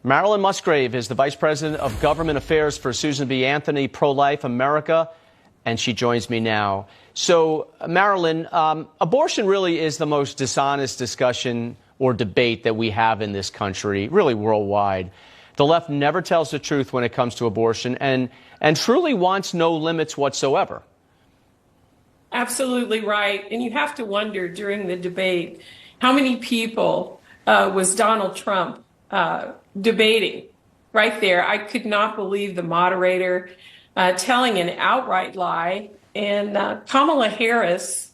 Marilyn Musgrave is the Vice President of Government Affairs for Susan B. Anthony, Pro-Life America, and she joins me now. So, Marilyn, abortion really is the most dishonest discussion or debate that we have in this country, really worldwide. The left never tells the truth when it comes to abortion and truly wants no limits whatsoever. Absolutely right. And you have to wonder during the debate, how many people was Donald Trump debating right there? I could not believe the moderator telling an outright lie. And Kamala Harris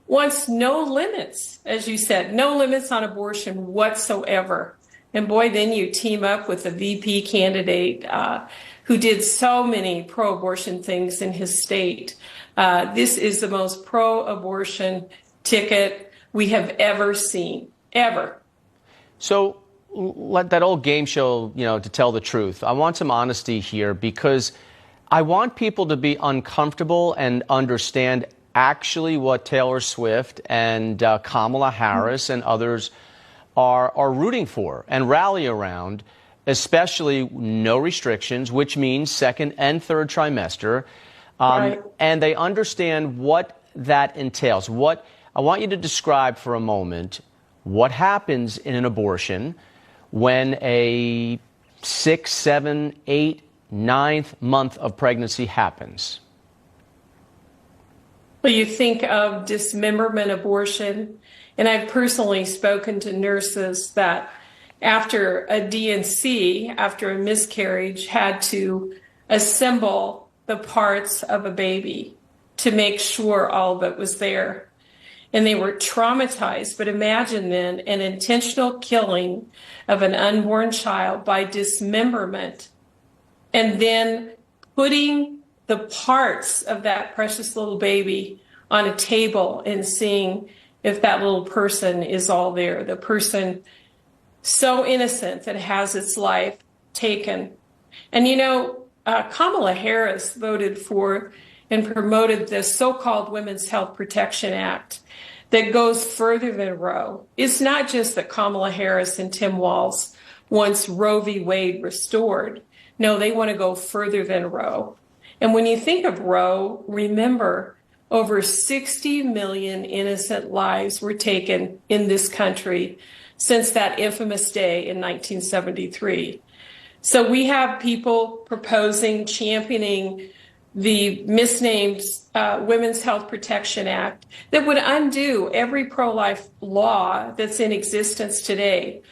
wants no limits, as you said, no limits on abortion whatsoever. And boy, then you team up with a VP candidate who did so many pro-abortion things in his state. This is the most pro-abortion ticket we have ever seen, ever. So let that old game show, to tell the truth. I want some honesty here because I want people to be uncomfortable and understand actually what Taylor Swift and Kamala Harris and others are rooting for and rally around, especially no restrictions, which means second and third trimester. Right. And they understand what that entails. I want you to describe for a moment what happens in an abortion when a 6, 7, 8, 9th month of pregnancy happens. Well, you think of dismemberment abortion, and I've personally spoken to nurses that after a D&C, after a miscarriage, had to assemble the parts of a baby to make sure all of it was there. And they were traumatized. But imagine then an intentional killing of an unborn child by dismemberment, and then putting the parts of that precious little baby on a table and seeing if that little person is all there, the person so innocent that has its life taken. And Kamala Harris voted for and promoted the so-called Women's Health Protection Act that goes further than Roe. It's not just that Kamala Harris and Tim Walz wants Roe v. Wade restored. No, they want to go further than Roe. And when you think of Roe, remember, over 60 million innocent lives were taken in this country since that infamous day in 1973. So we have people proposing, championing the misnamed Women's Health Protection Act that would undo every pro-life law that's in existence today.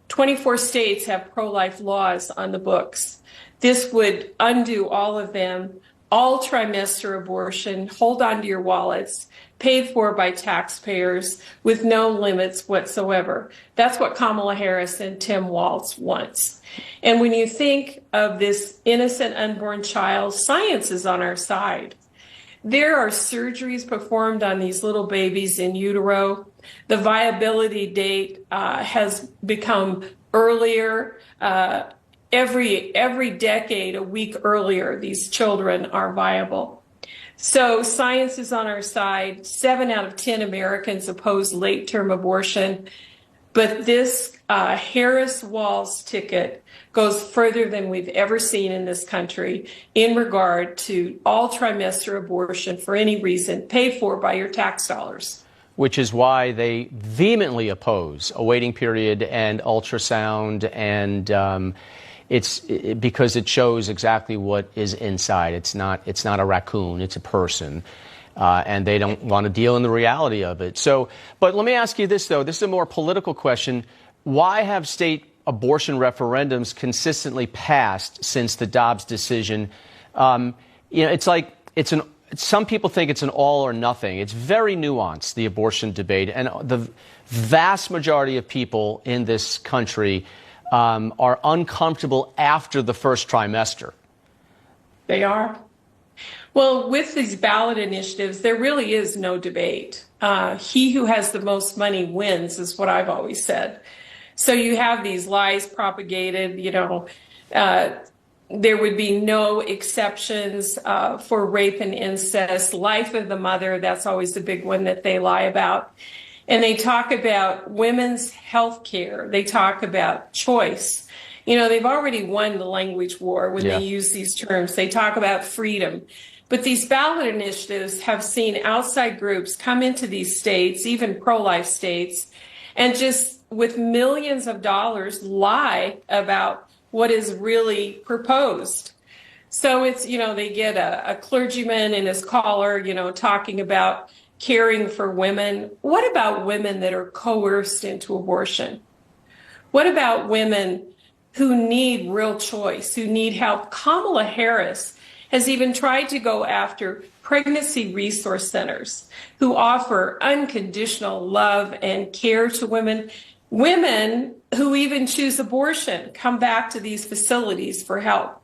24 states have pro-life laws on the books. This would undo all of them, all trimester abortion, hold on to your wallets, paid for by taxpayers with no limits whatsoever. That's what Kamala Harris and Tim Walz wants. And when you think of this innocent unborn child, science is on our side. There are surgeries performed on these little babies in utero. The viability date has become earlier. Every decade, a week earlier, these children are viable. So science is on our side. 7 out of 10 Americans oppose late-term abortion. But this Harris-Walz ticket goes further than we've ever seen in this country in regard to all trimester abortion for any reason, paid for by your tax dollars. Which is why they vehemently oppose a waiting period and ultrasound, and it's because it shows exactly what is inside. It's not a raccoon, it's a person. And they don't want to deal in the reality of it. So, but let me ask you this, though. This is a more political question. Why have state abortion referendums consistently passed since the Dobbs decision? It's like some people think it's an all or nothing. It's very nuanced, the abortion debate. And the vast majority of people in this country are uncomfortable after the first trimester. They are. Well, with these ballot initiatives, there really is no debate. He who has the most money wins, is what I've always said. So you have these lies propagated, there would be no exceptions for rape and incest, life of the mother. That's always the big one that they lie about. And they talk about women's health care. They talk about choice. You know, they've already won the language war when they use these terms. They talk about freedom. But these ballot initiatives have seen outside groups come into these states, even pro-life states, and just with millions of dollars lie about what is really proposed. So it's, you know, they get a clergyman and his collar, you know, talking about caring for women. What about women that are coerced into abortion? What about women who need real choice, who need help? Kamala Harris has even tried to go after pregnancy resource centers who offer unconditional love and care to women. Women who even choose abortion come back to these facilities for help.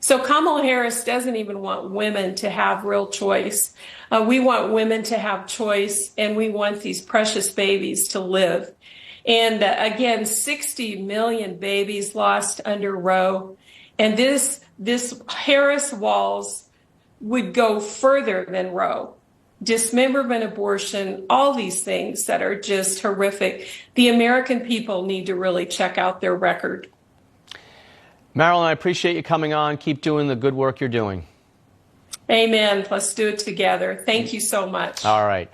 So Kamala Harris doesn't even want women to have real choice. We want women to have choice, and we want these precious babies to live. And again, 60 million babies lost under Roe. And this Harris-Walz would go further than Roe. Dismemberment, abortion, all these things that are just horrific. The American people need to really check out their record. Marilyn, I appreciate you coming on. Keep doing the good work you're doing. Amen. Let's do it together. Thank you so much. All right.